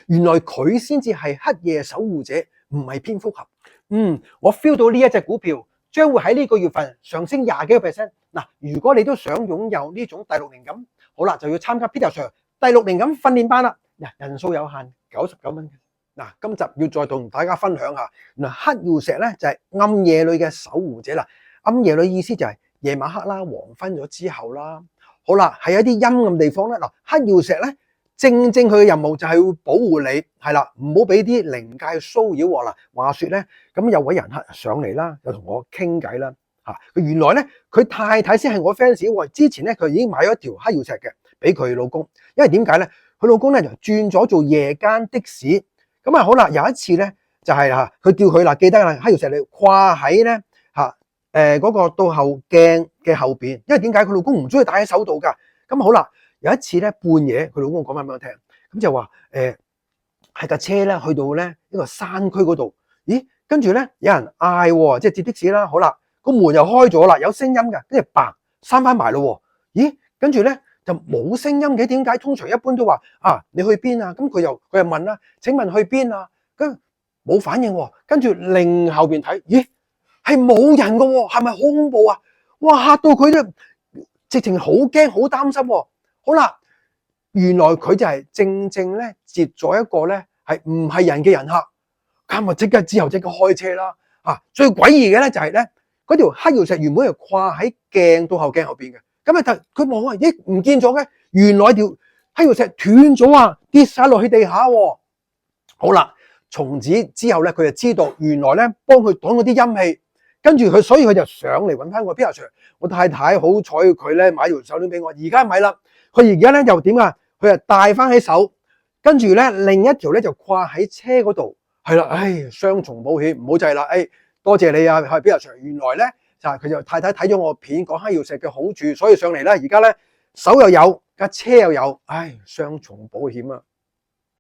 原來佢先至係黑夜守護者，唔係蝙蝠俠。我 feel 到呢一隻股票將會喺呢個月份上升20幾個 percent。嗱，如果你都想擁有呢種第六靈感，好啦，就要參加 Peter Sir 第六靈感訓練班啦。人數有限，99蚊。嗱，今集要再同大家分享下，原來黑曜石咧就係暗夜裏嘅守護者啦。暗夜裏意思就係夜晚黑啦，黃昏咗之後啦。好啦，喺一啲陰暗地方咧，嗱，黑曜石咧正佢嘅任務就係會保護你，係啦，唔好俾啲靈界騷擾喎。嗱，話說咧，咁有位人客上嚟啦，又同我傾偈啦，佢原來咧佢太太先係我 fans 喎，之前咧佢已經買咗一條黑曜石嘅俾佢老公，因為點解咧？佢老公咧就轉咗做夜間的士，咁啊好啦，有一次咧就係佢叫佢啦，記得啦，黑曜石你掛喺咧嗰個倒後鏡嘅後邊，因為點解佢老公唔中意戴喺手度噶？咁好啦，有一次咧半夜，佢老公講翻俾我聽，咁就話係架車咧去到咧呢個山區嗰度，咦？跟住咧有人嗌，即係接的士啦。好啦，個門又開咗啦，有聲音噶，跟住嘭閂翻埋咯。咦？跟住咧就冇聲音嘅，點解？通常一般都話你去邊啊？咁佢又問啦，請問去邊啊？跟冇反應，跟住另後邊睇，咦？係冇人噶，係咪好恐怖啊？哇！嚇到佢咧，直情好驚，好擔心。好啦，原來佢就係正咧接咗一個咧係唔係人嘅人客，咁啊即刻之後即刻開車啦。最詭異嘅咧就係咧嗰條黑曜石原本係掛喺鏡倒後鏡後邊嘅，咁啊佢望啊，咦唔見咗嘅，原來條黑曜石斷咗啊，跌晒落去地下。好啦，從此之後咧佢就知道原來咧幫佢擋嗰啲陰氣。跟住佢，所以佢就上嚟揾翻我 Peter Sir。我太太好彩，佢咧買條手鏈俾我。而家咪啦，佢而家咧又點啊？佢就戴翻喺手，跟住咧另一條咧就掛喺車嗰度。係啦，雙重保險唔好制啦。多謝你啊，係 Peter Sir。原來咧就係佢就太太睇咗我片講黑曜石嘅好處，所以上嚟咧而家咧手又有架車又有，雙重保險啊！